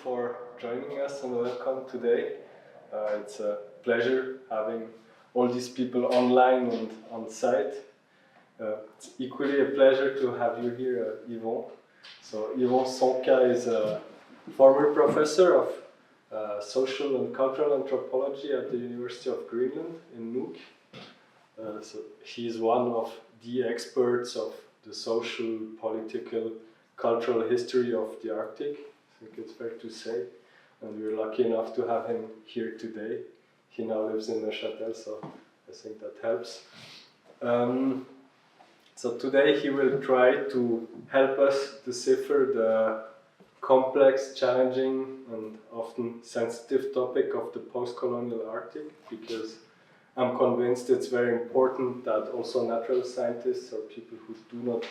for joining us and welcome today. It's a pleasure having all these people online and on site. It's equally a pleasure to have you here, Yvon. So Yvon Csonka is a former professor of social and cultural anthropology at the University of Greenland in Nuuk. So he's one of the experts of the social, political, cultural history of the Arctic. I think it's fair to say. And we're lucky enough to have him here today. He now lives in Neuchâtel, so I think that helps. So today he will try to help us decipher the complex, challenging and often sensitive topic of the post-colonial Arctic, because I'm convinced it's very important that also natural scientists or people who do not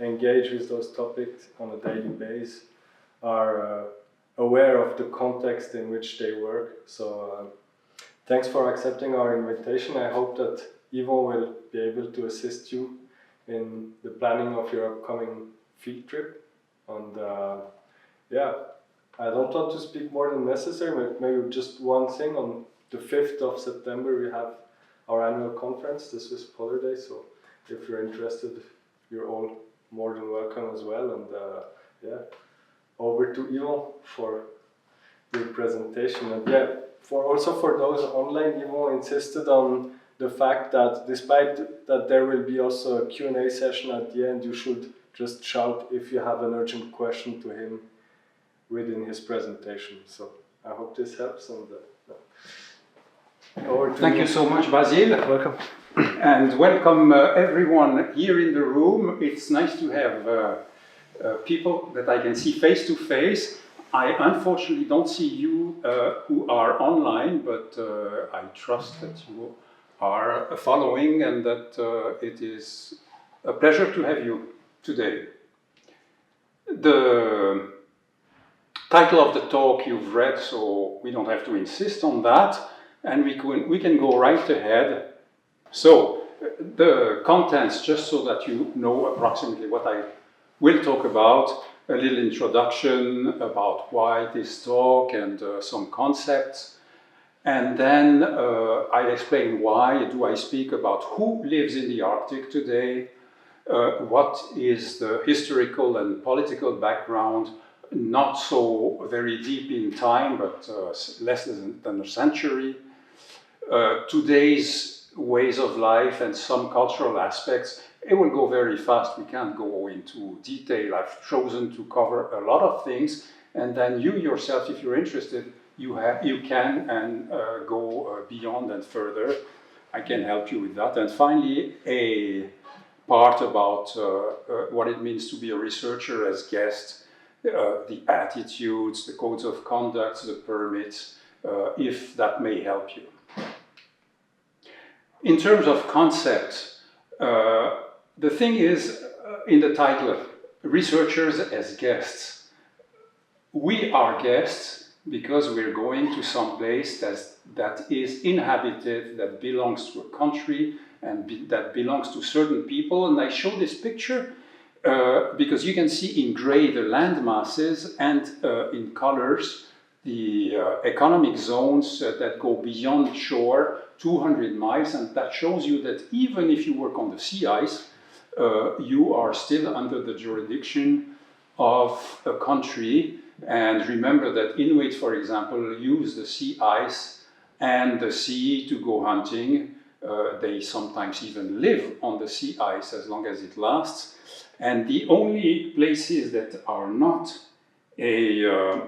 engage with those topics on a daily basis are aware of the context in which they work. So thanks for accepting our invitation. I hope that Yvon will be able to assist you in the planning of your upcoming field trip. And yeah, I don't want to speak more than necessary, but maybe just one thing. On the 5th of September we have our annual conference, the Swiss Polar Day, so if you're interested, you're all more than welcome as well. And yeah, over to Yvon for your presentation. And yeah, for those online, Yvon insisted on the fact that despite that there will be also a Q&A session at the end, you should just shout if you have an urgent question to him within his presentation. So I hope this helps. And thank you so much, Basil. Welcome. And welcome everyone here in the room. It's nice to have people that I can see face to face. I unfortunately don't see you who are online, but I trust that you are following and that it is a pleasure to have you today. The title of the talk you've read, so we don't have to insist on that, and we can go right ahead. So, the contents, just so that you know approximately what I will talk about, a little introduction about why this talk and some concepts, and then I'll explain why do I speak about who lives in the Arctic today, what is the historical and political background, not so very deep in time, but less than a century, today's ways of life and some cultural aspects. It will go very fast, we can't go into detail. I've chosen to cover a lot of things, and then you yourself, if you're interested, you can and go beyond and further. I can help you with that. And finally, a part about what it means to be a researcher as guest, the attitudes, the codes of conduct, the permits, if that may help you. In terms of concepts, the thing is, in the title, researchers as guests. We are guests because we're going to some place that is inhabited, that belongs to a country, and that belongs to certain people. And I show this picture because you can see in gray the land masses and in colors the economic zones that go beyond shore, 200 miles, and that shows you that even if you work on the sea ice, you are still under the jurisdiction of a country. And remember that Inuit, for example, use the sea ice and the sea to go hunting. They sometimes even live on the sea ice as long as it lasts. And the only places that are not a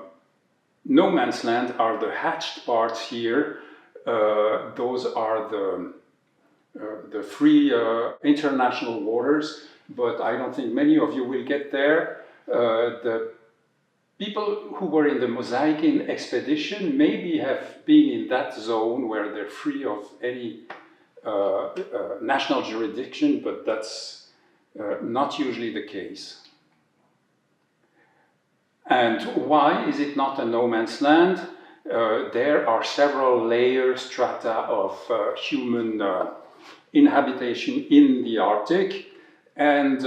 no man's land are the hatched parts here. Those are the free international waters, but I don't think many of you will get there. The people who were in the Mosaikin expedition maybe have been in that zone where they're free of any national jurisdiction, but that's not usually the case. And why is it not a no man's land? There are several layers, strata of human inhabitation in the Arctic. And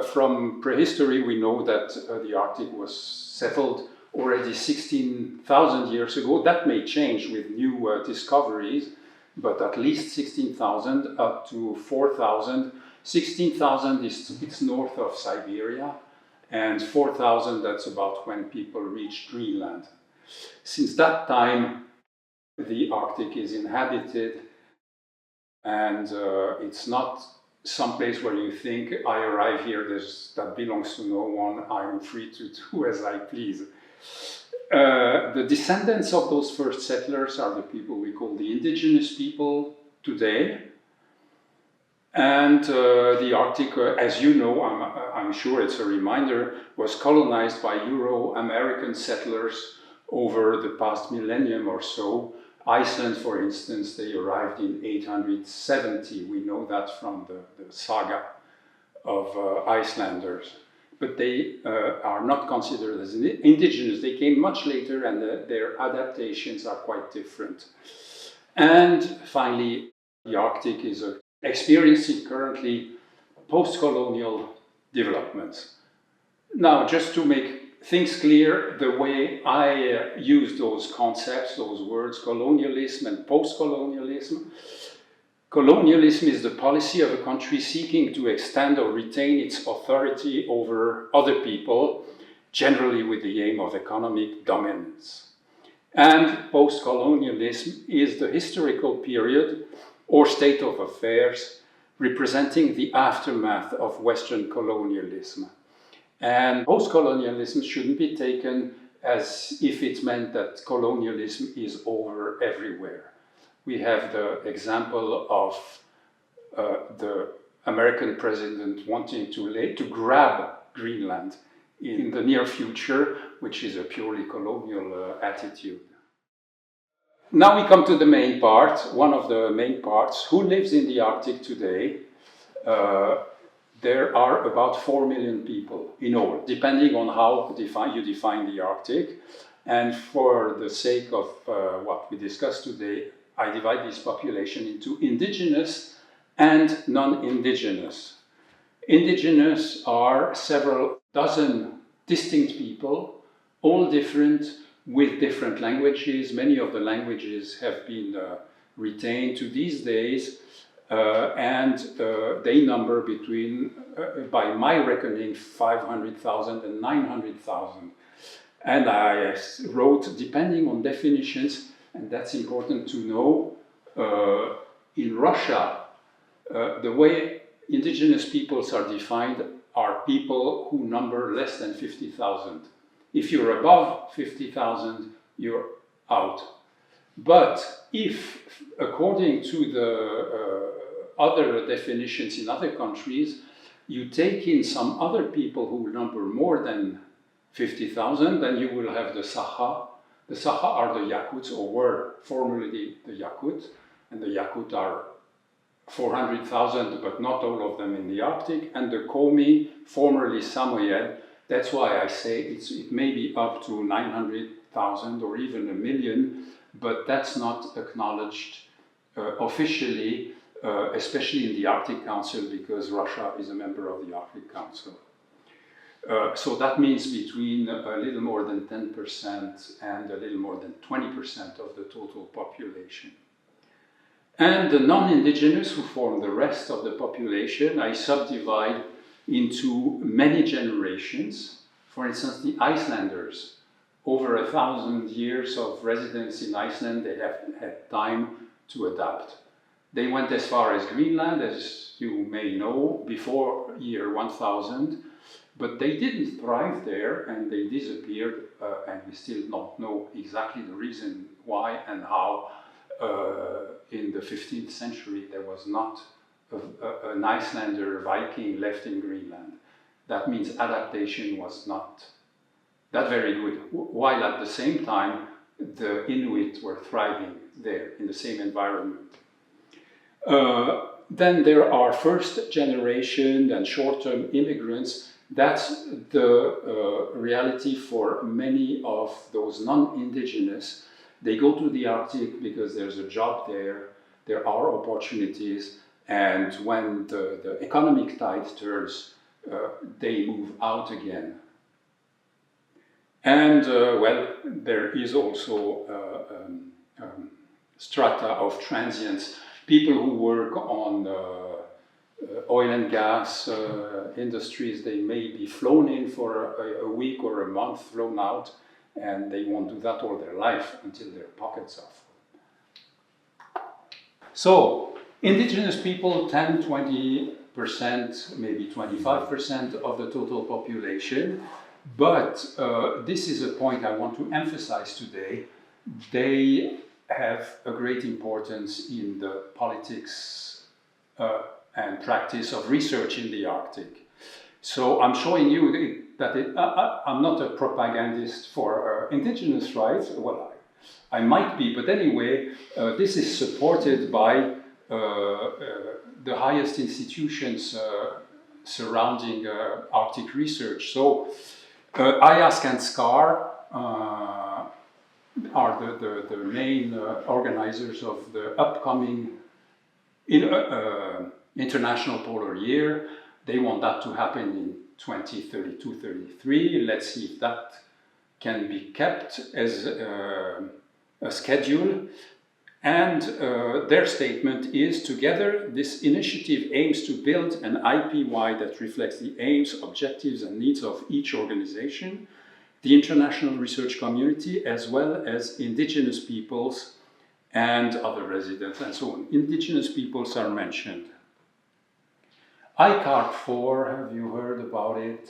from prehistory, we know that the Arctic was settled already 16,000 years ago. That may change with new discoveries, but at least 16,000 up to 4,000. 16,000 it's north of Siberia, and 4,000 that's about when people reached Greenland. Since that time, the Arctic is inhabited, and it's not some place where you think, I arrive here, that belongs to no one, I'm free to do as I please. The descendants of those first settlers are the people we call the indigenous people today. And the Arctic, as you know, I'm sure it's a reminder, was colonized by Euro-American settlers over the past millennium or so. Iceland, for instance, they arrived in 870. We know that from the saga of Icelanders. But they are not considered as indigenous. They came much later, and their adaptations are quite different. And finally, the Arctic is experiencing currently post-colonial developments. Now, just to make things clear, the way I use those concepts, those words, colonialism and post-colonialism. Colonialism is the policy of a country seeking to extend or retain its authority over other people, generally with the aim of economic dominance. And post-colonialism is the historical period or state of affairs representing the aftermath of Western colonialism. And post-colonialism shouldn't be taken as if it meant that colonialism is over everywhere. We have the example of the American president wanting to grab Greenland in the near future, which is a purely colonial attitude. Now we come to the main part, one of the main parts. Who lives in the Arctic today? There are about 4 million people in all, depending on how you define the Arctic. And for the sake of what we discussed today, I divide this population into indigenous and non-indigenous. Indigenous are several dozen distinct people, all different, with different languages. Many of the languages have been retained to these days, and they number between, by my reckoning, 500,000 and 900,000. And I wrote, depending on definitions, and that's important to know, in Russia, the way indigenous peoples are defined are people who number less than 50,000. If you're above 50,000, you're out. But if, according to the other definitions in other countries, you take in some other people who number more than 50,000, then you will have the Sakha. The Sakha are the Yakuts, or were formerly the Yakut, and the Yakut are 400,000, but not all of them in the Arctic, and the Komi, formerly Samoyed. That's why I say it may be up to 900,000 or even 1 million, but that's not acknowledged officially, especially in the Arctic Council, because Russia is a member of the Arctic Council. So that means between a little more than 10% and a little more than 20% of the total population. And the non-indigenous, who form the rest of the population, I subdivide into many generations. For instance, the Icelanders. Over 1,000 years of residence in Iceland, they have had time to adapt. They went as far as Greenland, as you may know, before year 1000, but they didn't thrive there, and they disappeared, and we still don't know exactly the reason why and how. In the 15th century, there was not an Icelander Viking left in Greenland. That means adaptation was not that very good, while at the same time, the Inuit were thriving there in the same environment. Then there are first generation and short-term immigrants. That's the reality for many of those non-indigenous. They go to the Arctic because there's a job there, there are opportunities, and when the economic tide turns, they move out again. And well, there is also strata of transients, people who work on oil and gas industries. They may be flown in for a week or a month, flown out, and they won't do that all their life until their pockets are full. So, indigenous people, 10, 20%, maybe 25% of the total population, but this is a point I want to emphasize today. They have a great importance in the politics and practice of research in the Arctic. So I'm showing you that I'm not a propagandist for indigenous rights. Well, I might be, but anyway, this is supported by the highest institutions surrounding Arctic research. So IASC and SCAR are the main organizers of the upcoming International Polar Year. They want that to happen in 2032-33. Let's see if that can be kept as a schedule. And their statement is, together, this initiative aims to build an IPY that reflects the aims, objectives, and needs of each organization, the international research community, as well as indigenous peoples and other residents, and so on. Indigenous peoples are mentioned. ICARP 4, have you heard about it?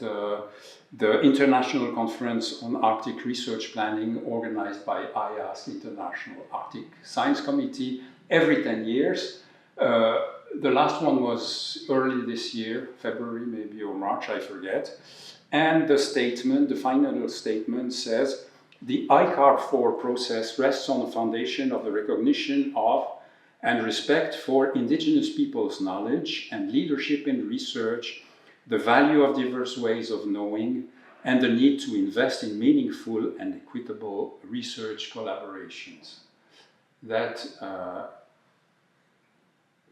The International Conference on Arctic Research Planning, organized by IASC, International Arctic Science Committee, every 10 years. The last one was early this year, February maybe, or March, I forget. And the statement, the final statement says, the ICARP 4 process rests on the foundation of the recognition of and respect for indigenous peoples' knowledge and leadership in research, the value of diverse ways of knowing, and the need to invest in meaningful and equitable research collaborations. That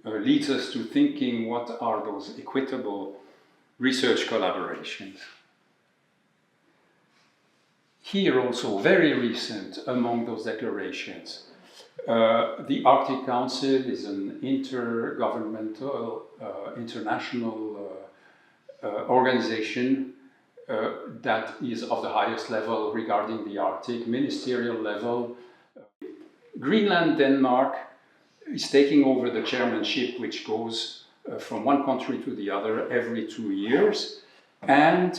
leads us to thinking, what are those equitable research collaborations? Here also, very recent among those declarations, the Arctic Council is an intergovernmental, international organization that is of the highest level regarding the Arctic, ministerial level. Greenland, Denmark is taking over the chairmanship, which goes from one country to the other every 2 years. And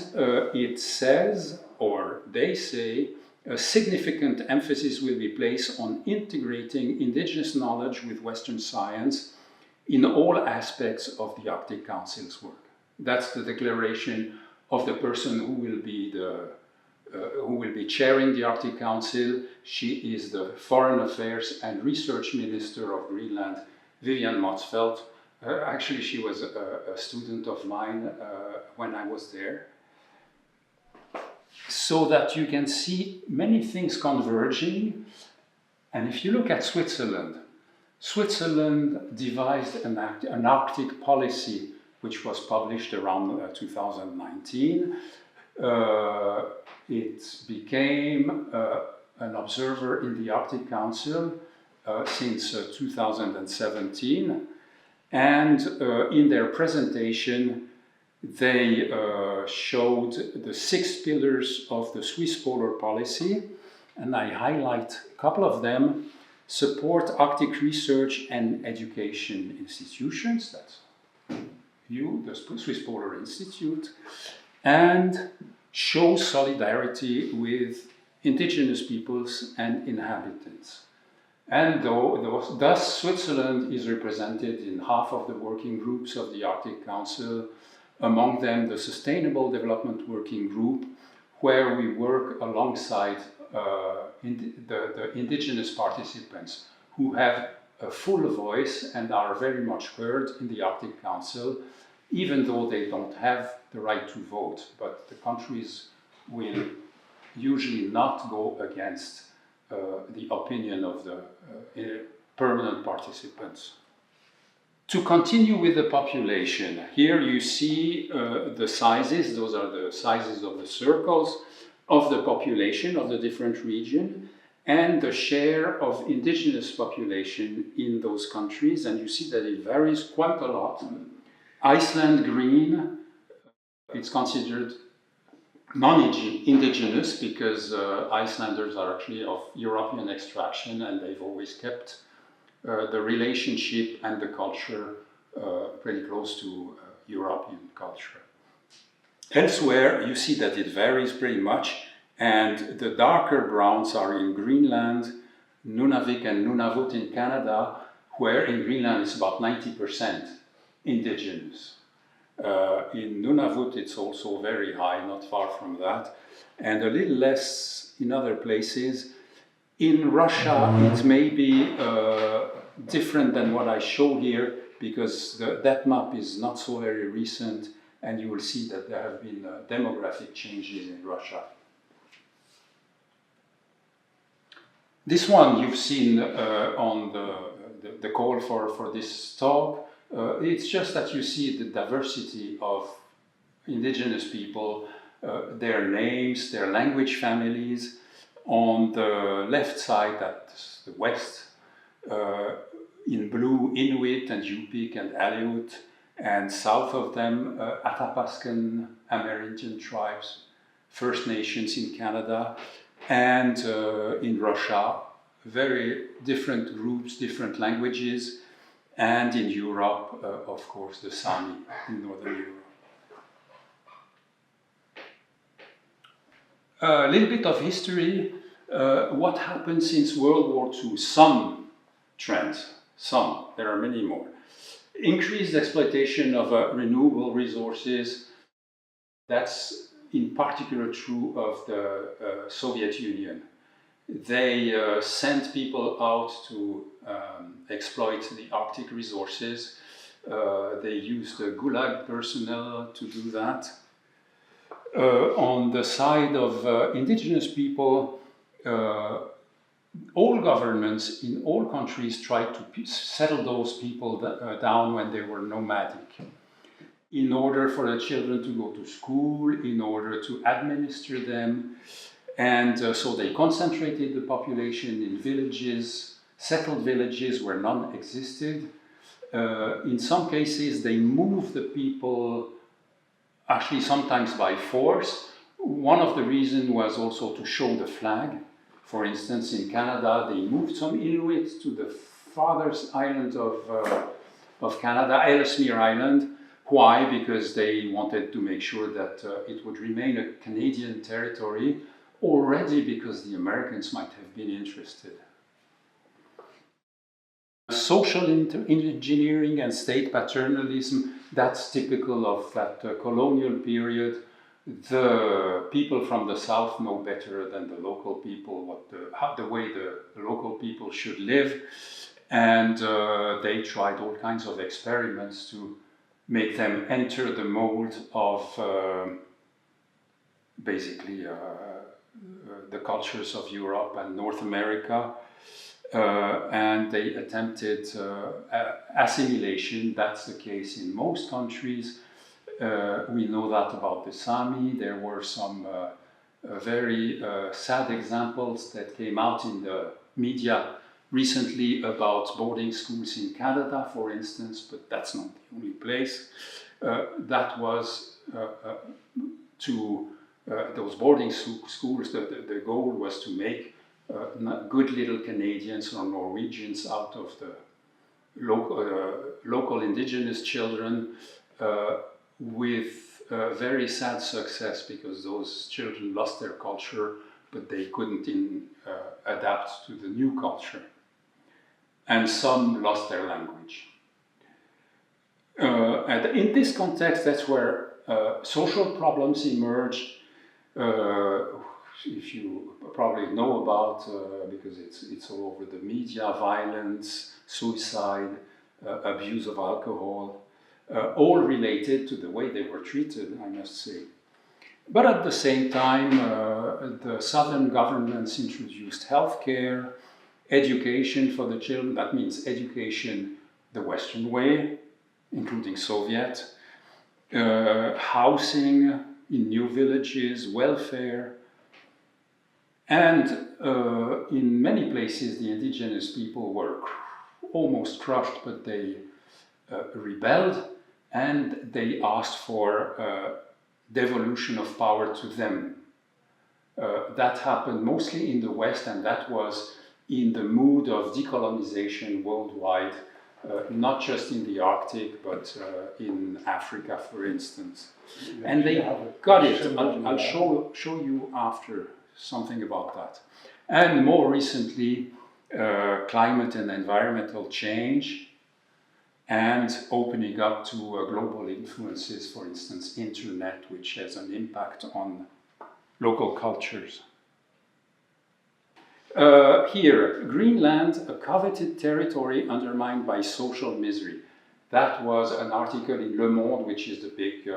it says, or they say, a significant emphasis will be placed on integrating indigenous knowledge with Western science in all aspects of the Arctic Council's work. That's the declaration of the person who will be chairing the Arctic Council. She is the Foreign Affairs and Research Minister of Greenland, Yvon Csonka. Actually, she was a student of mine when I was there. So that you can see many things converging. And if you look at Switzerland, Switzerland devised an Arctic policy, which was published around 2019. It became an observer in the Arctic Council since 2017. And in their presentation, they showed the 6 pillars of the Swiss polar policy, and I highlight a couple of them. Support Arctic research and education institutions, that's you, the Swiss Polar Institute, and show solidarity with indigenous peoples and inhabitants. And thus Switzerland is represented in half of the working groups of the Arctic Council, among them the Sustainable Development Working Group, where we work alongside the indigenous participants who have a full voice and are very much heard in the Arctic Council, even though they don't have the right to vote. But the countries will usually not go against the opinion of the permanent participants. To continue with the population, here you see the sizes. Those are the sizes of the circles. of the population of the different region and the share of indigenous population in those countries, and you see that it varies quite a lot. Iceland green, it's considered non-indigenous because Icelanders are actually of European extraction, and they've always kept the relationship and the culture pretty close to European culture. Elsewhere, you see that it varies pretty much, and the darker browns are in Greenland, Nunavik and Nunavut in Canada, where in Greenland it's about 90% indigenous. In Nunavut it's also very high, not far from that, and a little less in other places. In Russia it may be different than what I show here, because that map is not so very recent, and you will see that there have been demographic changes in Russia. This one you've seen on the call for this talk. It's just that you see the diversity of indigenous people, their names, their language families. On the left side, that's the west, in blue, Inuit and Yupik and Aleut, and south of them, Athabascan Amerindian tribes, First Nations in Canada, and in Russia, very different groups, different languages, and in Europe, of course, the Sami in Northern Europe. A little bit of history. What happened since World War II? Some trends, there are many more. Increased exploitation of renewable resources. That's in particular true of the Soviet Union. They sent people out to exploit the Arctic resources. They used the Gulag personnel to do that. On the side of indigenous people, all governments in all countries tried to settle those people down when they were nomadic, in order for the children to go to school, in order to administer them. And so they concentrated the population in villages, settled villages where none existed. In some cases, they moved the people, actually sometimes by force. One of the reasons was also to show the flag. For instance, in Canada, they moved some Inuit to the farthest island of Canada, Ellesmere Island. Why? Because they wanted to make sure that it would remain a Canadian territory, already because the Americans might have been interested. Social engineering and state paternalism, that's typical of that colonial period. The people from the south know better than the local people the way the local people should live, and they tried all kinds of experiments to make them enter the mold of basically the cultures of Europe and North America, and they attempted assimilation. That's the case in most countries. We know that about the Sami. There were some very sad examples that came out in the media recently about boarding schools in Canada, for instance, but that's not the only place. That was those boarding schools, the goal was to make good little Canadians or Norwegians out of the local indigenous children, with very sad success, because those children lost their culture, but they couldn't adapt to the new culture. And some lost their language. And in this context, that's where social problems emerged. If you probably know about, because it's all over the media, violence, suicide, abuse of alcohol, all related to the way they were treated, I must say. But at the same time, the southern governments introduced healthcare, education for the children. That means education the Western way, including Soviet, housing in new villages, welfare, And in many places, the indigenous people were almost crushed, but they rebelled, and they asked for devolution of power to them. That happened mostly in the West, and that was in the mood of decolonization worldwide, not just in the Arctic, but in Africa, for instance. And they got it. I'll show you after something about that. And more recently, climate and environmental change, and opening up to global influences, for instance, internet, which has an impact on local cultures. Here, Greenland, a coveted territory undermined by social misery. That was an article in Le Monde, which is the big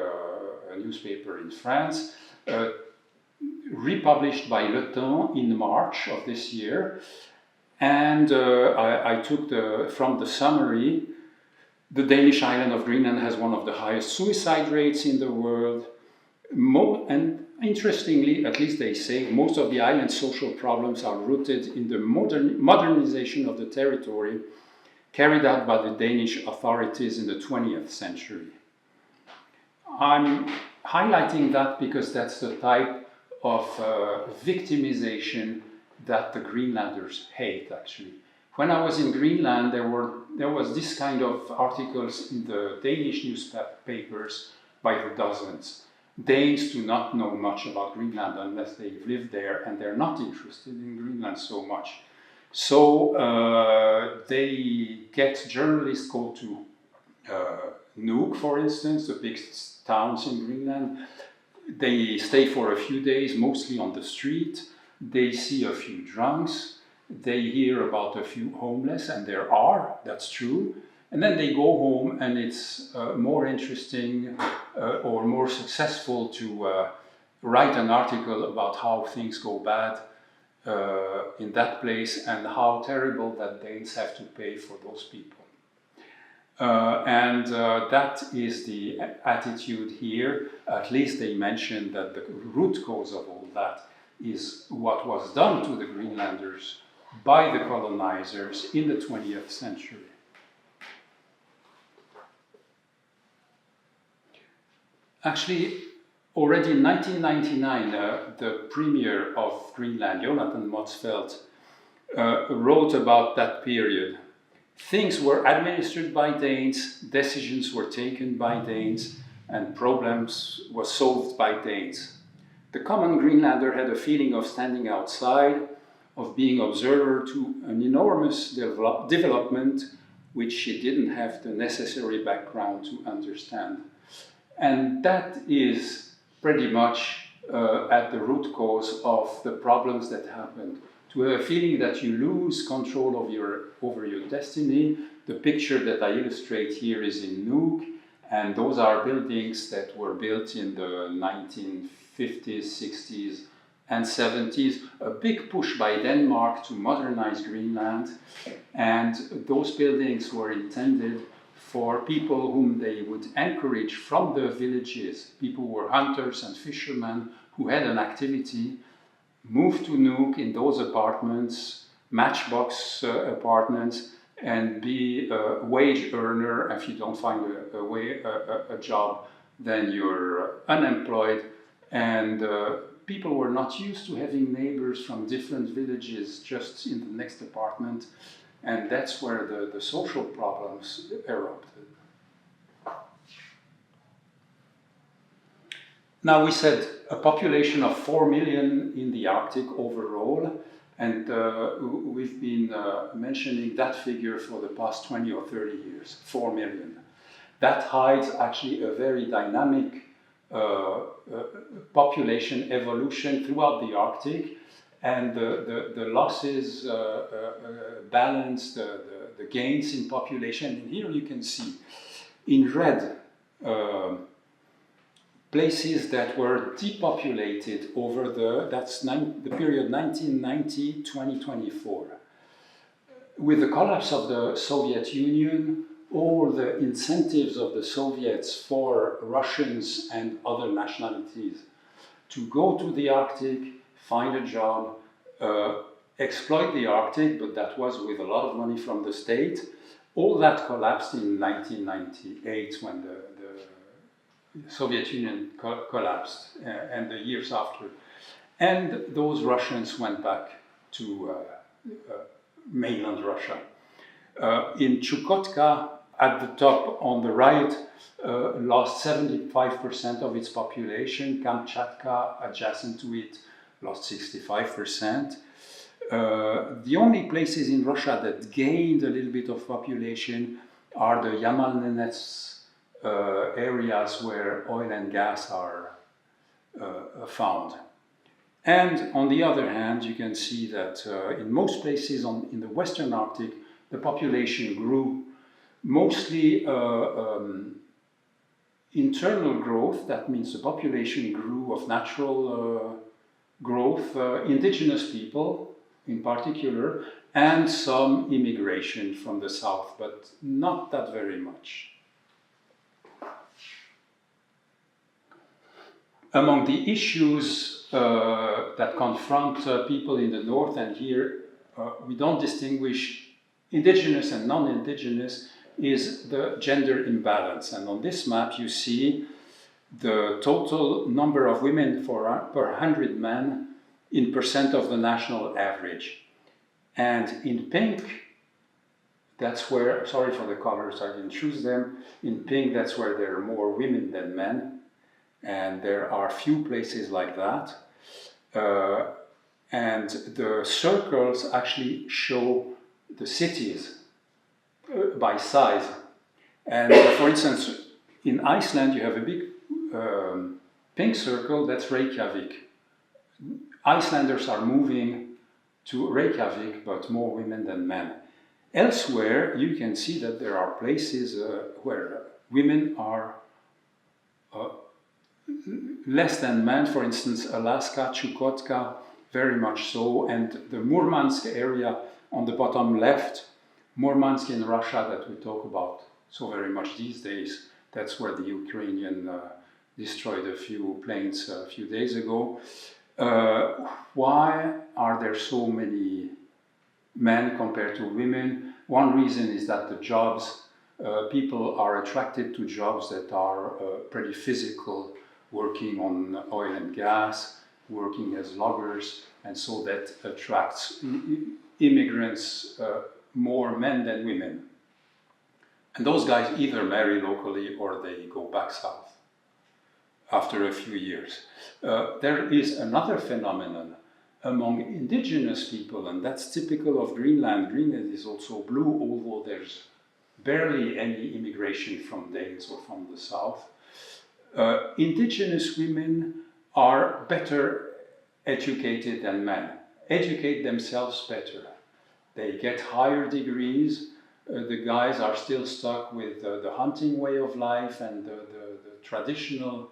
newspaper in France, republished by Le Temps in March of this year. And I took from the summary, the Danish island of Greenland has one of the highest suicide rates in the world. And interestingly, at least they say, most of the island's social problems are rooted in the modernization of the territory carried out by the Danish authorities in the 20th century. I'm highlighting that because that's the type of victimization that the Greenlanders hate, actually. When I was in Greenland, there was this kind of articles in the Danish newspapers by the dozens. Danes do not know much about Greenland unless they've lived there, and they're not interested in Greenland so much. So they get journalists go to Nuuk, for instance, the big towns in Greenland. They stay for a few days, mostly on the street. They see a few drunks. They hear about a few homeless, and there are, that's true. And then they go home, and it's more interesting or more successful to write an article about how things go bad in that place and how terrible that Danes have to pay for those people. And that is the attitude here. At least they mention that the root cause of all that is what was done to the Greenlanders by the colonizers in the 20th century. Actually, already in 1999, the premier of Greenland, Jonathan Motzfeldt, wrote about that period. Things were administered by Danes, decisions were taken by Danes, and problems were solved by Danes. The common Greenlander had a feeling of standing outside, of being observer to an enormous development which he didn't have the necessary background to understand. And that is pretty much at the root cause of the problems that happened. To have a feeling that you lose control of over your destiny. The picture that I illustrate here is in Nuuk, and those are buildings that were built in the 1950s, 60s, and 70s. A big push by Denmark to modernize Greenland, and those buildings were intended for people whom they would encourage from the villages. People who were hunters and fishermen who had an activity, move to Nuuk in those apartments, matchbox apartments, and be a wage earner. If you don't find a job, then you're unemployed. And people were not used to having neighbors from different villages just in the next apartment. And that's where the social problems erupted. Now, we said a population of 4 million in the Arctic overall, and we've been mentioning that figure for the past 20 or 30 years, 4 million. That hides actually a very dynamic population evolution throughout the Arctic, and the losses balance the gains in population. And here you can see in red places that were depopulated over the period 1990-2024. With the collapse of the Soviet Union, all the incentives of the Soviets for Russians and other nationalities to go to the Arctic, find a job, exploit the Arctic, but that was with a lot of money from the state. All that collapsed in 1998 when the Soviet Union collapsed, and the years after. And those Russians went back to mainland Russia. In Chukotka, at the top on the right, lost 75% of its population. Kamchatka, adjacent to it, lost 65%. The only places in Russia that gained a little bit of population are the Yamal-Nenets areas where oil and gas are found. And on the other hand, you can see that in most places in the Western Arctic, the population grew mostly internal growth. That means the population grew of natural growth, indigenous people in particular, and some immigration from the south, but not that very much. Among the issues that confront people in the north, and here we don't distinguish indigenous and non-indigenous, is the gender imbalance. And on this map you see the total number of women per 100 men in percent of the national average. And in pink, that's where, sorry for the colors, I didn't choose them. In pink, that's where there are more women than men. And there are few places like that. And the circles actually show the cities by size. And for instance, in Iceland, you have a big pink circle, that's Reykjavik. Icelanders are moving to Reykjavik, but more women than men. Elsewhere, you can see that there are places where women are less than men. For instance, Alaska, Chukotka, very much so, and the Murmansk area on the bottom left, Murmansk in Russia that we talk about so very much these days. That's where the Ukrainian destroyed a few planes a few days ago. Why are there so many men compared to women? One reason is that the jobs, people are attracted to jobs that are pretty physical, working on oil and gas, working as loggers, and so that attracts immigrants, more men than women. And those guys either marry locally or they go back south after a few years. There is another phenomenon among indigenous people, and that's typical of Greenland. Greenland is also blue, although there's barely any immigration from Danes or from the south. Indigenous women are better educated than men, educate themselves better. They get higher degrees. The guys are still stuck with the hunting way of life and the traditional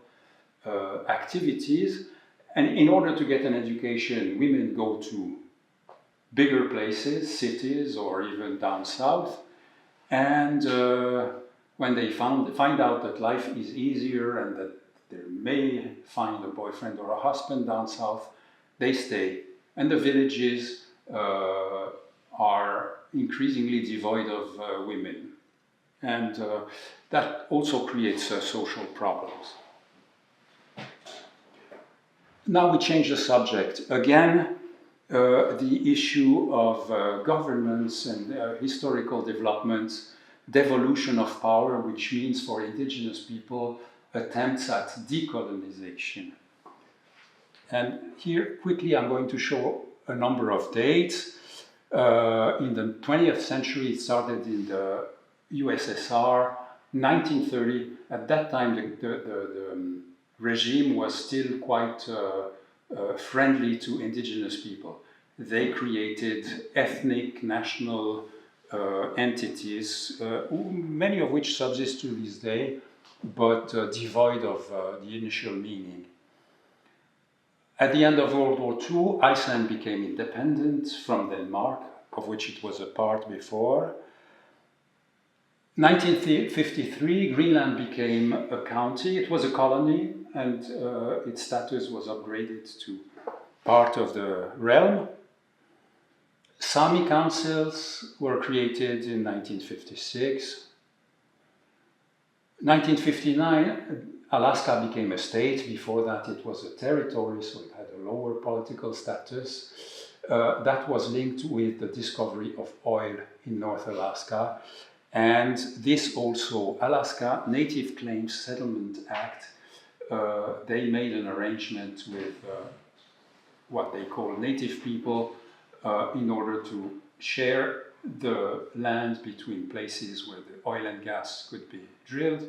activities. And in order to get an education, women go to bigger places, cities, or even down south. And when they find out that life is easier and that they may find a boyfriend or a husband down south, they stay. And the villages are increasingly devoid of women. And that also creates social problems. Now we change the subject. Again, the issue of governance and historical developments, devolution of power, which means for indigenous people, attempts at decolonization. And here, quickly, I'm going to show a number of dates. In the 20th century, it started in the USSR, 1930. At that time, the regime was still quite friendly to indigenous people. They created ethnic, national entities, many of which subsist to this day, but devoid of the initial meaning. At the end of World War II, Iceland became independent from Denmark, of which it was a part before. 1953, Greenland became a county. It was a colony, and its status was upgraded to part of the realm. Sami councils were created in 1956. 1959, Alaska became a state. Before that, it was a territory, so it had a lower political status. That was linked with the discovery of oil in North Alaska. And this also, Alaska Native Claims Settlement Act, they made an arrangement with what they call native people in order to share the land between places where the oil and gas could be drilled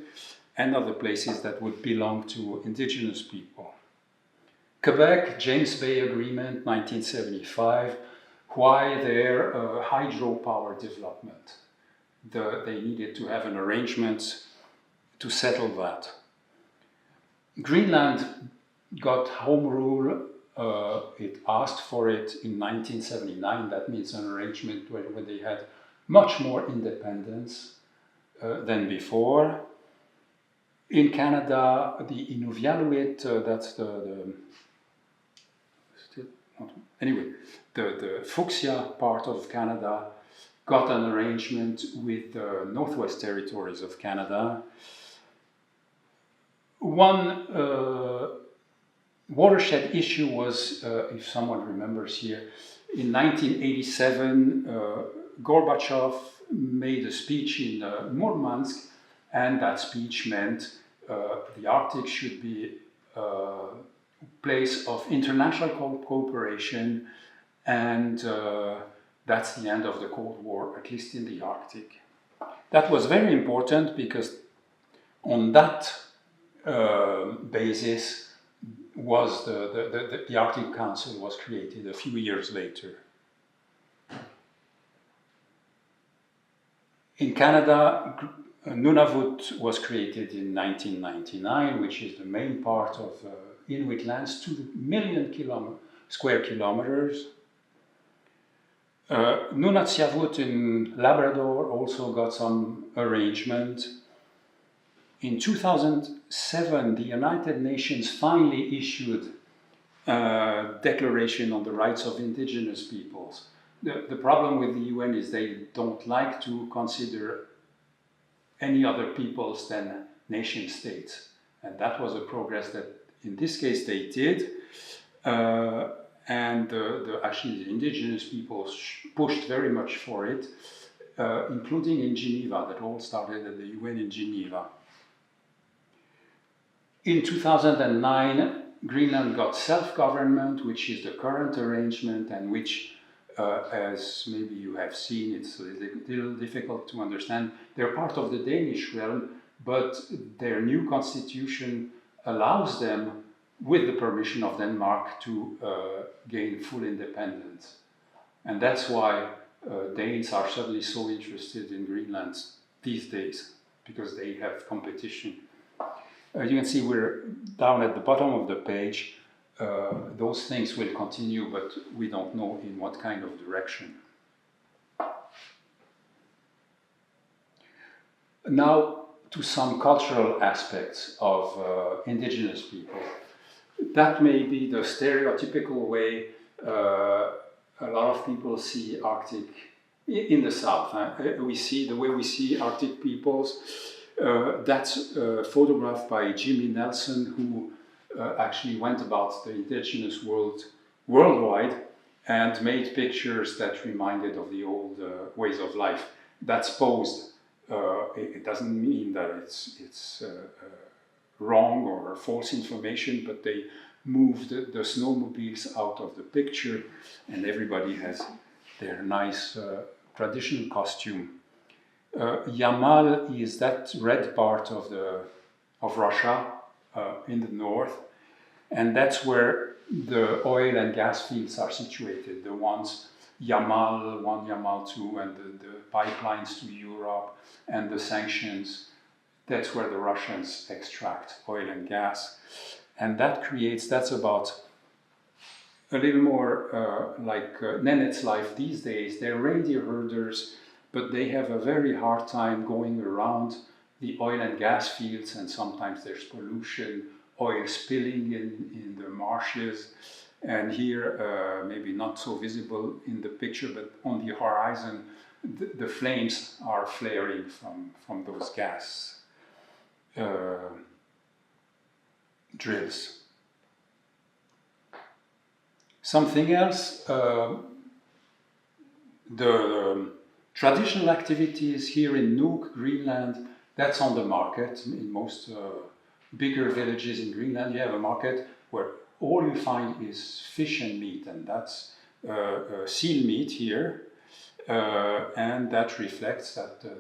and other places that would belong to indigenous people. Quebec, James Bay Agreement, 1975, why their hydropower development? They needed to have an arrangement to settle that. Greenland got home rule. It asked for it in 1979. That means an arrangement where they had much more independence than before. In Canada, the Inuvialuit, that's the Fuchsia part of Canada, got an arrangement with the Northwest Territories of Canada. One watershed issue was, if someone remembers here, in 1987, Gorbachev made a speech in Murmansk, and that speech meant the Arctic should be a place of international cooperation, and that's the end of the Cold War, at least in the Arctic. That was very important because on that basis was the Arctic Council was created a few years later. In Canada, Nunavut was created in 1999, which is the main part of Inuit lands, 2 million square kilometers. Nunatsiavut in Labrador also got some arrangement. In 2007, the United Nations finally issued a declaration on the rights of indigenous peoples. The problem with the UN is they don't like to consider any other peoples than nation states. And that was a progress that, in this case, they did. Actually, the indigenous peoples pushed very much for it, including in Geneva. That all started at the UN in Geneva. In 2009, Greenland got self-government, which is the current arrangement, and which, as maybe you have seen, it's a little difficult to understand. They're part of the Danish realm, but their new constitution allows them, with the permission of Denmark, to gain full independence. And that's why Danes are suddenly so interested in Greenland these days, because they have competition. You can see we're down at the bottom of the page. Those things will continue, but we don't know in what kind of direction. Now to some cultural aspects of indigenous people. That may be the stereotypical way a lot of people see Arctic in the South. We see the way we see Arctic peoples. That's photographed by Jimmy Nelson, who actually went about the indigenous world worldwide and made pictures that reminded of the old ways of life. That's posed. It doesn't mean that it's wrong or false information, but they moved the snowmobiles out of the picture, and everybody has their nice traditional costume. Yamal is that red part of Russia in the north, and that's where the oil and gas fields are situated. The ones Yamal 1, Yamal 2, and the pipelines to Europe and the sanctions. That's where the Russians extract oil and gas, and that's about a little more like Nenet's life these days. They're reindeer herders, but they have a very hard time going around the oil and gas fields, and sometimes there's pollution, oil spilling in the marshes, And here, maybe not so visible in the picture, but on the horizon, the flames are flaring from those gas drills. Something else, the traditional activities here in Nuuk, Greenland, that's on the market. In most bigger villages in Greenland, you have a market where all you find is fish and meat, and that's seal meat here, and that reflects that the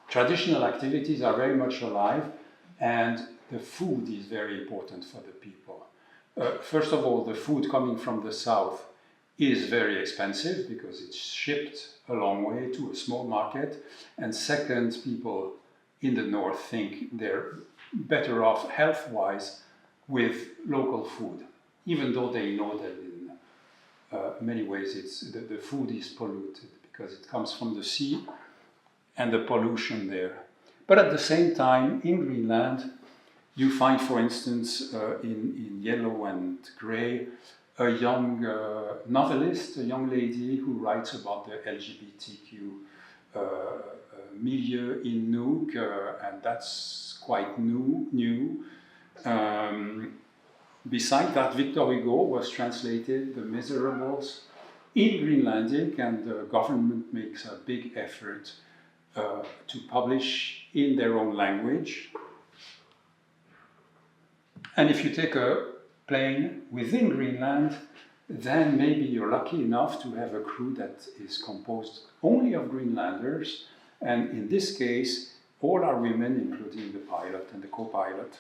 traditional activities are very much alive, and the food is very important for the people. First of all, the food coming from the south is very expensive because it's shipped a long way to a small market, and second, people in the north think they're better off health-wise with local food, even though they know that in many ways the food is polluted because it comes from the sea and the pollution there. But at the same time, in Greenland, you find, for instance, in yellow and gray, a young novelist, a young lady who writes about the LGBTQ milieu in Nuuk, and that's quite new. Beside that, Victor Hugo was translated The Miserables in Greenlandic, and the government makes a big effort to publish in their own language. And if you take a plane within Greenland, then maybe you're lucky enough to have a crew that is composed only of Greenlanders, and in this case, all are women, including the pilot and the co-pilot.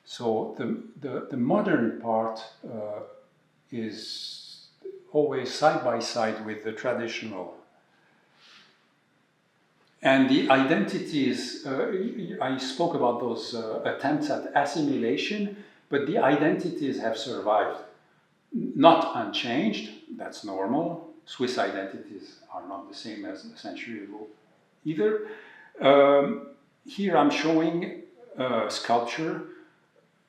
So the modern part is always side by side with the traditional. And the identities, I spoke about those attempts at assimilation, but the identities have survived. Not unchanged, that's normal. Swiss identities are not the same as a century ago either. Here I'm showing a sculpture.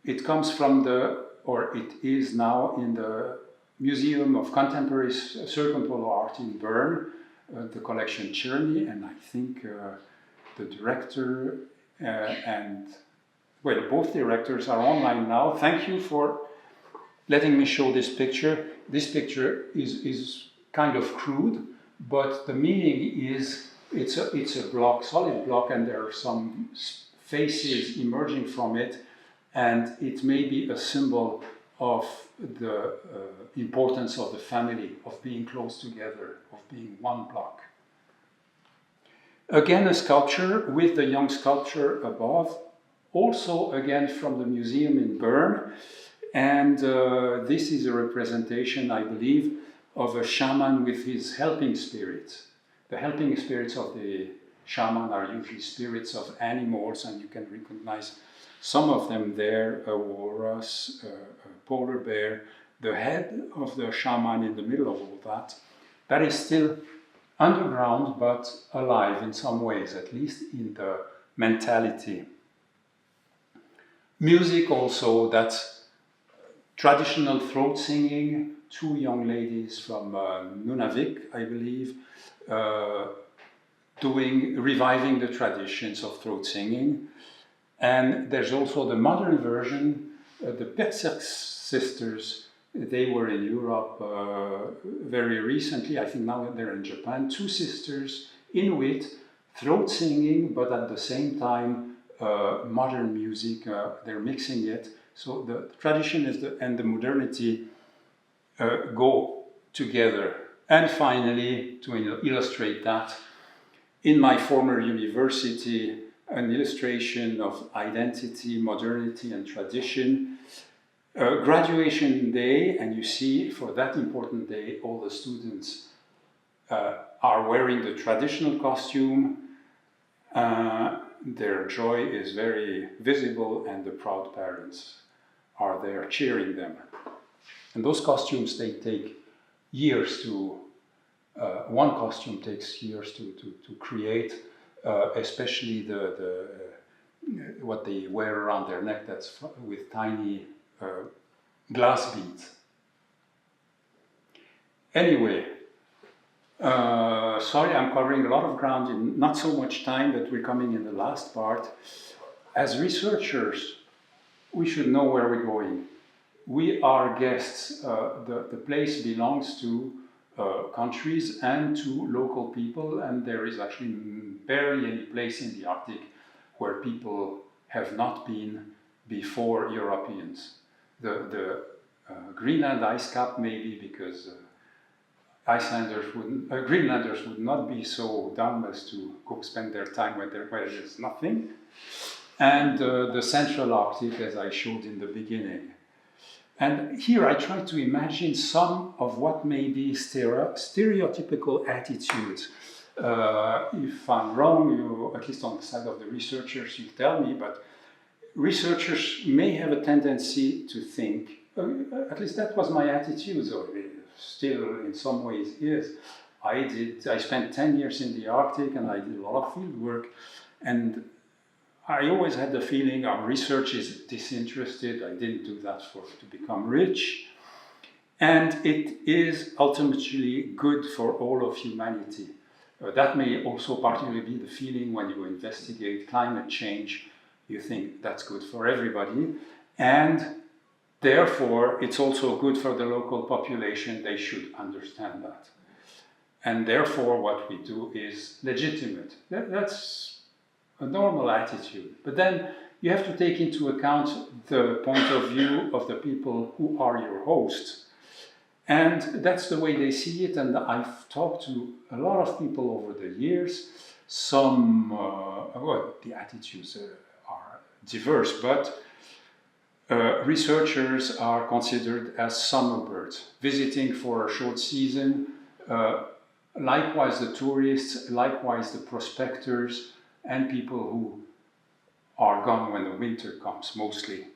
It comes from it is now in the Museum of Contemporary Circumpolar Art in Bern, the collection Czerny, and I think the director both directors are online now. Thank you for letting me show this picture. This picture is kind of crude, but the meaning is it's a block, solid block, and there are some faces emerging from it, and it may be a symbol of the importance of the family, of being close together, of being one block. Again, a sculpture with the young sculpture above, also again from the museum in Bern, and this is a representation, I believe, of a shaman with his helping spirits. The helping spirits of the shaman are usually spirits of animals, and you can recognize some of them there, a walrus, a polar bear, the head of the shaman in the middle of all that. That is still underground, but alive in some ways, at least in the mentality. Music also, that's traditional throat singing, two young ladies from Nunavik, I believe, reviving the traditions of throat singing. And there's also the modern version, the Petserk sisters. They were in Europe very recently. I think now they're in Japan. Two sisters, Inuit, throat singing, but at the same time, modern music. They're mixing it. So the tradition and the modernity go together. And finally, to illustrate that, in my former university, an illustration of identity, modernity, and tradition. Graduation day, and you see for that important day, all the students are wearing the traditional costume. Their joy is very visible, and the proud parents are there cheering them. And those costumes, they take years to, one costume takes years to create, especially what they wear around their neck, that's with tiny glass beads. Anyway, sorry, I'm covering a lot of ground in not so much time, but we're coming in the last part. As researchers, we should know where we're going. We are guests. The place belongs to countries and to local people, and there is actually barely any place in the Arctic where people have not been before Europeans. The Greenland ice cap maybe because Greenlanders would not be so dumb as to go spend their time where there's nothing. And the Central Arctic, as I showed in the beginning. And here I try to imagine some of what may be stereotypical attitudes. If I'm wrong, at least on the side of the researchers, you tell me, but researchers may have a tendency to think, at least that was my attitude, or still in some ways is. I spent 10 years in the Arctic and I did a lot of field work, and I always had the feeling our research is disinterested. I didn't do that to become rich. And it is ultimately good for all of humanity. That may also particularly be the feeling when you investigate climate change. You think that's good for everybody. And therefore, it's also good for the local population. They should understand that. And therefore, what we do is legitimate. That's a normal attitude. But then you have to take into account the point of view of the people who are your hosts. And that's the way they see it. And I've talked to a lot of people over the years. Some, the attitudes are diverse, but researchers are considered as summer birds, visiting for a short season. Likewise the tourists, likewise the prospectors, and people who are gone when the winter comes, mostly.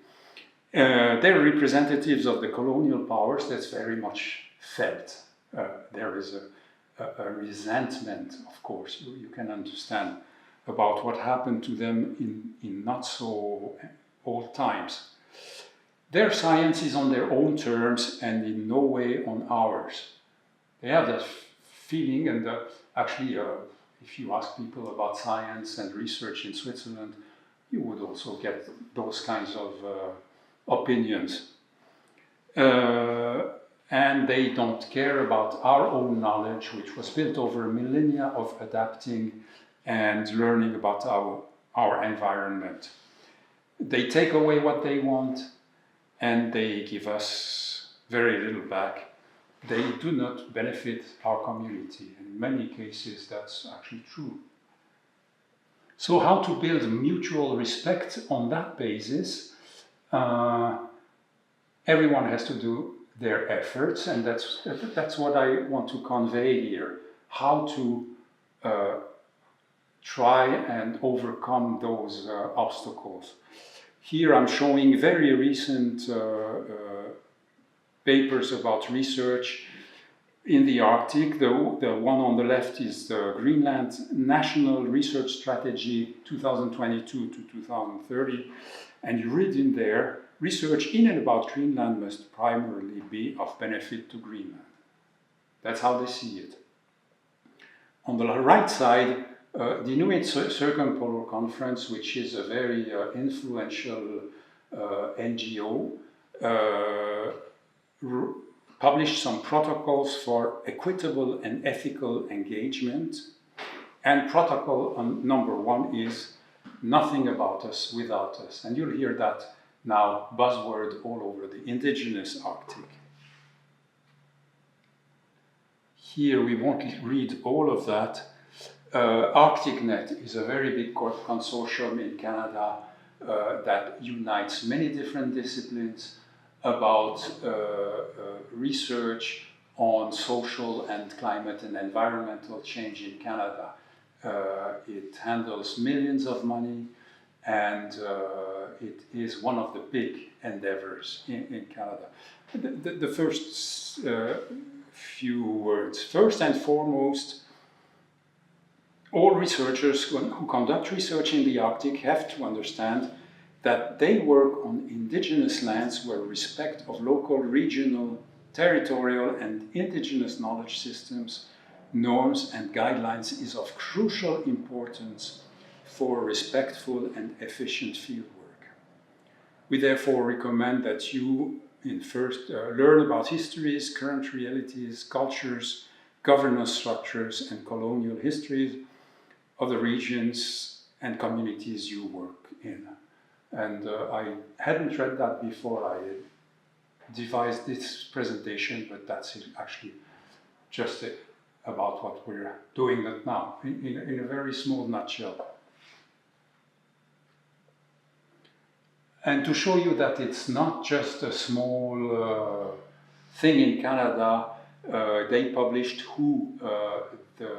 They're representatives of the colonial powers. That's very much felt. There is a resentment, of course, you can understand, about what happened to them in not so old times. Their science is on their own terms and in no way on ours. They have that feeling, and actually, if you ask people about science and research in Switzerland, you would also get those kinds of opinions. And they don't care about our own knowledge, which was built over millennia of adapting and learning about our environment. They take away what they want, and they give us very little back. They do not benefit our community. In many cases, that's actually true. So how to build mutual respect on that basis? Everyone has to do their efforts, and that's what I want to convey here. How to try and overcome those obstacles. Here I'm showing very recent papers about research in the Arctic. The one on the left is the Greenland National Research Strategy 2022 to 2030. And you read in there, research in and about Greenland must primarily be of benefit to Greenland. That's how they see it. On the right side, the Inuit Circumpolar Conference, which is a very influential NGO, published some protocols for equitable and ethical engagement. And protocol number 1 is nothing about us without us. And you'll hear that now buzzword all over the indigenous Arctic. Here we won't read all of that. ArcticNet is a very big consortium in Canada that unites many different disciplines about research on social and climate and environmental change in Canada. It handles millions of money, and it is one of the big endeavors in Canada. The first few words. First and foremost, all researchers who conduct research in the Arctic have to understand that they work on indigenous lands where respect of local, regional, territorial and indigenous knowledge systems, norms and guidelines is of crucial importance for respectful and efficient fieldwork. We therefore recommend that you first learn about histories, current realities, cultures, governance structures and colonial histories of the regions and communities you work in. And I hadn't read that before I devised this presentation, but that's actually just about what we're doing now, in a very small nutshell. And to show you that it's not just a small thing in Canada, they published who the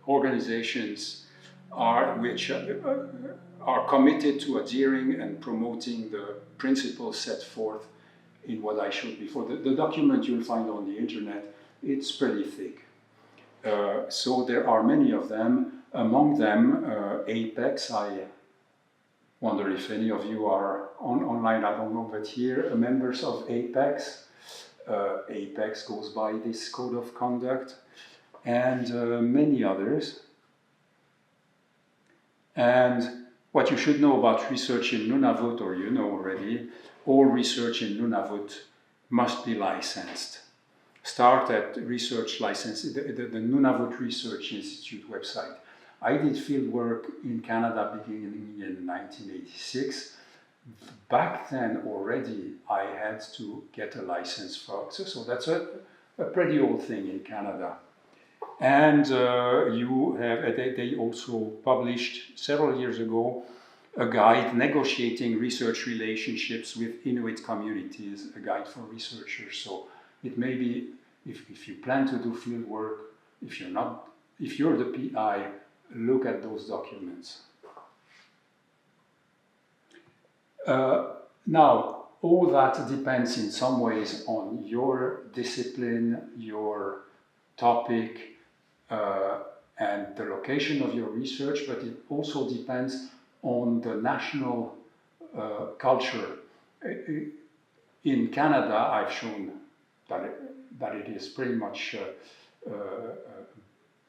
organizations are which are committed to adhering and promoting the principles set forth in what I showed before. The document you'll find on the internet, it's pretty thick. So there are many of them. Among them, APEX. I wonder if any of you are online, I don't know, but here, members of APEX. APEX goes by this code of conduct, and many others. And what you should know about research in Nunavut, or you know already, all research in Nunavut must be licensed. Start at research license, the Nunavut Research Institute website. I did field work in Canada beginning in 1986. Back then already I had to get a license for, so that's a pretty old thing in Canada. And they also published several years ago a guide negotiating research relationships with Inuit communities, a guide for researchers. So it may be, if you plan to do field work, if you're the PI, look at those documents. Now, all that depends in some ways on your discipline, your topic, and the location of your research, but it also depends on the national culture. In Canada, I've shown that it is pretty much,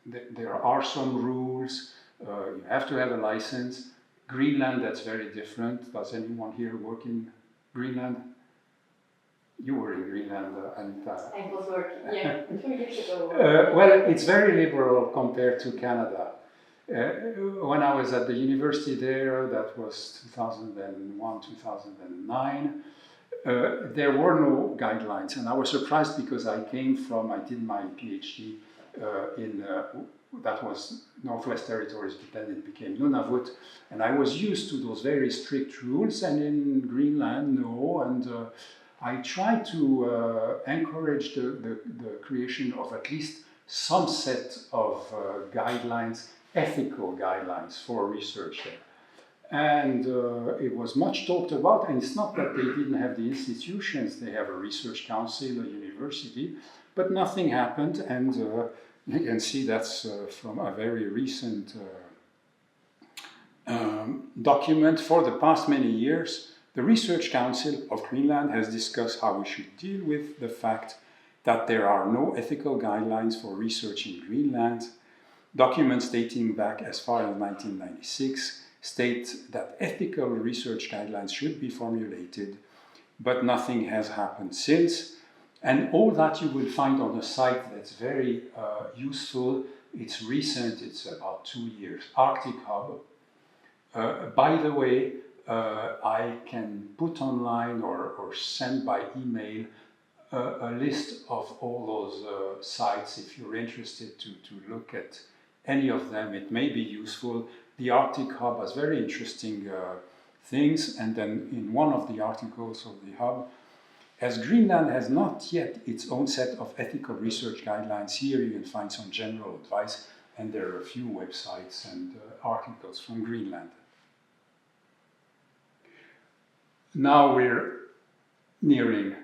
there are some rules, you have to have a license. Greenland, that's very different. Does anyone here work in Greenland? You were in Greenland, Anita. I was working, yeah, 2 years ago. Well, it's very liberal compared to Canada. When I was at the university there, that was 2001, 2009, there were no guidelines. And I was surprised because I did my PhD that was Northwest Territories, but then it became Nunavut. And I was used to those very strict rules, and in Greenland, no. And I tried to encourage the creation of at least some set of guidelines, ethical guidelines for research there. And it was much talked about, and it's not that they didn't have the institutions, they have a research council, a university, but nothing happened, and you can see that's from a very recent document. For the past many years, the Research Council of Greenland has discussed how we should deal with the fact that there are no ethical guidelines for research in Greenland. Documents dating back as far as 1996 state that ethical research guidelines should be formulated, but nothing has happened since. And all that you will find on the site that's very useful. It's recent, it's about 2 years. Arctic Hub. By the way, I can put online or send by email a list of all those sites if you're interested to look at any of them. It may be useful. The Arctic Hub has very interesting things, and then in one of the articles of the Hub, as Greenland has not yet its own set of ethical research guidelines, here you can find some general advice, and there are a few websites and articles from Greenland. Now we're nearing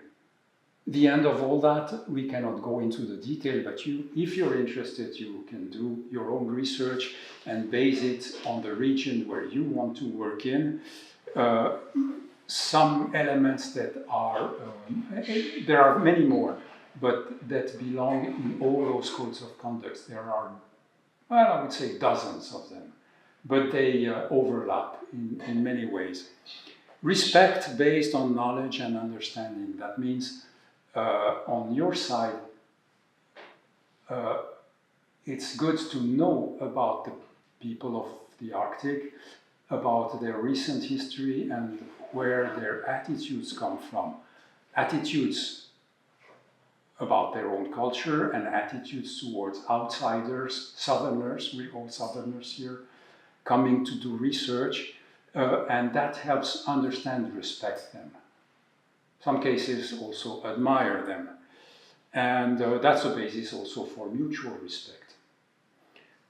the end of all that. We cannot go into the detail, but if you're interested, you can do your own research and base it on the region where you want to work in. some elements that are, there are many more, but that belong in all those codes of conduct. There are, well, I would say dozens of them, but they overlap in many ways. Respect based on knowledge and understanding. That means on your side, it's good to know about the people of the Arctic, about their recent history and where their attitudes come from. Attitudes about their own culture and attitudes towards outsiders, southerners, we all southerners here, coming to do research, and that helps understand, respect them. Some cases also admire them. And that's a basis also for mutual respect.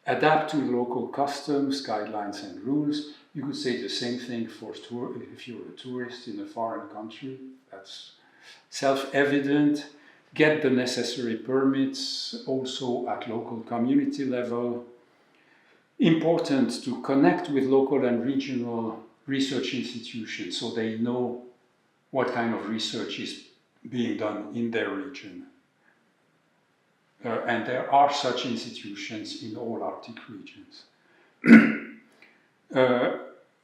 Adapt to local customs, guidelines and rules. You could say the same thing for if you're a tourist in a foreign country. That's self-evident. Get the necessary permits also at local community level. Important to connect with local and regional research institutions so they know what kind of research is being done in their region. And there are such institutions in all Arctic regions.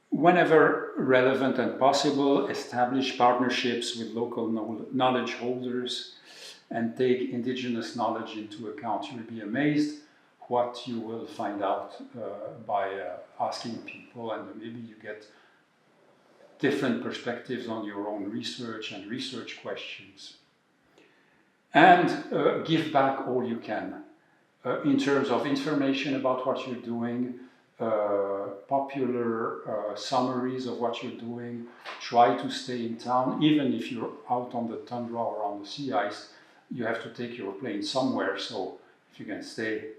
Whenever relevant and possible, establish partnerships with local knowledge holders and take indigenous knowledge into account. You'll be amazed what you will find out by asking people, and maybe you get different perspectives on your own research and research questions. And give back all you can in terms of information about what you're doing, popular summaries of what you're doing. Try to stay in town, even if you're out on the tundra or on the sea ice, you have to take your plane somewhere, so if you can stay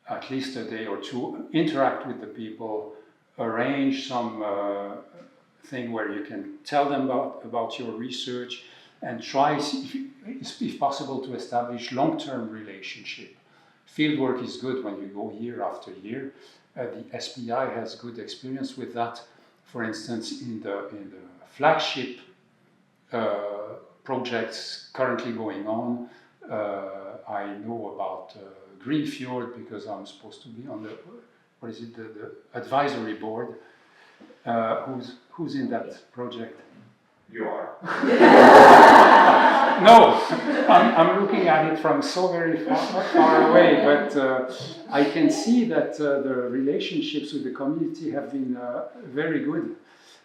at least a day or two, interact with the people, arrange some thing where you can tell them about your research, and try, if possible, to establish long-term relationship. Fieldwork is good when you go year after year. The SPI has good experience with that. For instance, in the flagship projects currently going on, I know about Green Fjord because I'm supposed to be on the, the advisory board. Who's in that project? You are. No, I'm looking at it from so very far away, but I can see that the relationships with the community have been very good,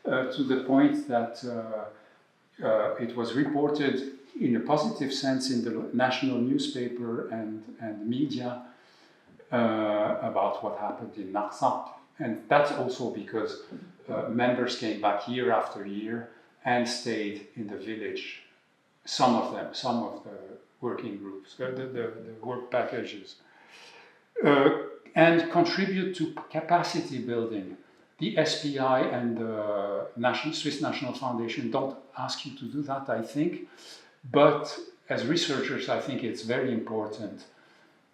to the point that it was reported in a positive sense in the national newspaper and media about what happened in Narsat. And that's also because members came back year after year and stayed in the village. Some of them, some of the working groups, the work packages. And contribute to capacity building. The SPI and the Swiss National Foundation don't ask you to do that, I think. But as researchers, I think it's very important.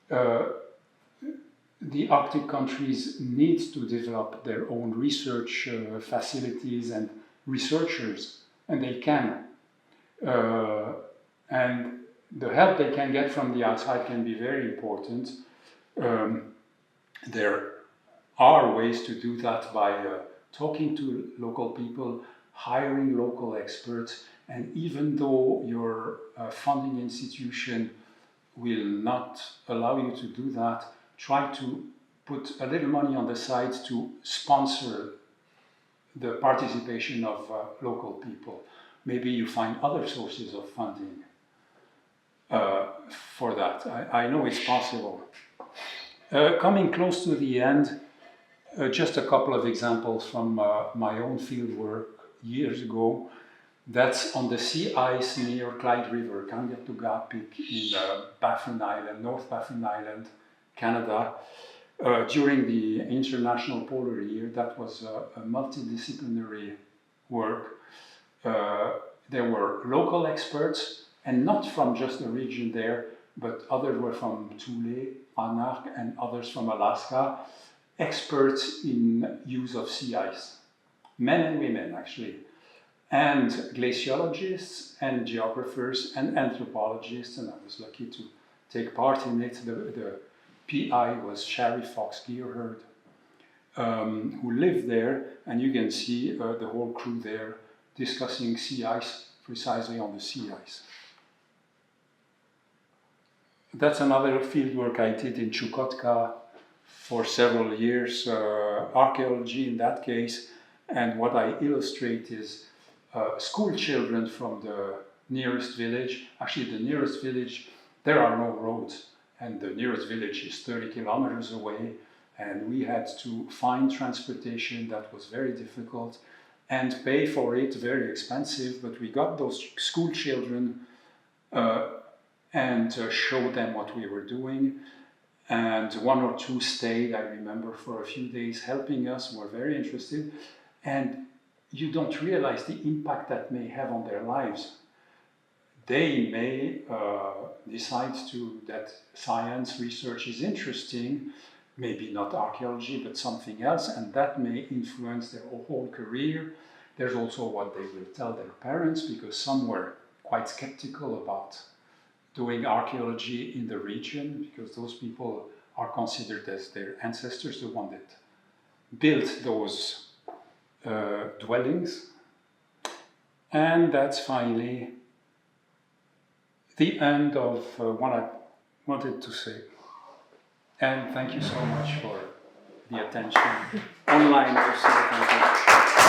The Arctic countries need to develop their own research facilities and researchers, and they can. And the help they can get from the outside can be very important. There are ways to do that by talking to local people, hiring local experts, and even though your funding institution will not allow you to do that, try to put a little money on the side to sponsor the participation of local people. Maybe you find other sources of funding for that. I know it's possible. Coming close to the end, just a couple of examples from my own field work years ago. That's on the sea ice near Clyde River, Kangertugapik in Baffin Island, North Baffin Island, Canada. During the International Polar Year, that was a multidisciplinary work. There were local experts, and not from just the region there, but others were from Thule, Anark, and others from Alaska, experts in use of sea ice. men and women actually, and glaciologists and geographers and anthropologists, and I was lucky to take part in it. The PI was Sherry Fox Gearherd, who lived there, and you can see the whole crew there discussing sea ice, precisely on the sea ice. That's another fieldwork I did in Chukotka for several years, archaeology in that case, and what I illustrate is school children from the nearest village. Actually, the nearest village, there are no roads, and the nearest village is 30 kilometers away, and we had to find transportation. That was very difficult, and pay for it, very expensive, but we got those school children and showed them what we were doing. And one or two stayed, I remember, for a few days helping us, were very interested. And you don't realize the impact that may have on their lives. They may decide that science research is interesting, maybe not archaeology, but something else, and that may influence their whole career. There's also what they will tell their parents, because some were quite skeptical about doing archaeology in the region, because those people are considered as their ancestors, the one that built those dwellings. And that's finally the end of what I wanted to say. And thank you so much for the attention. Online also, thank you.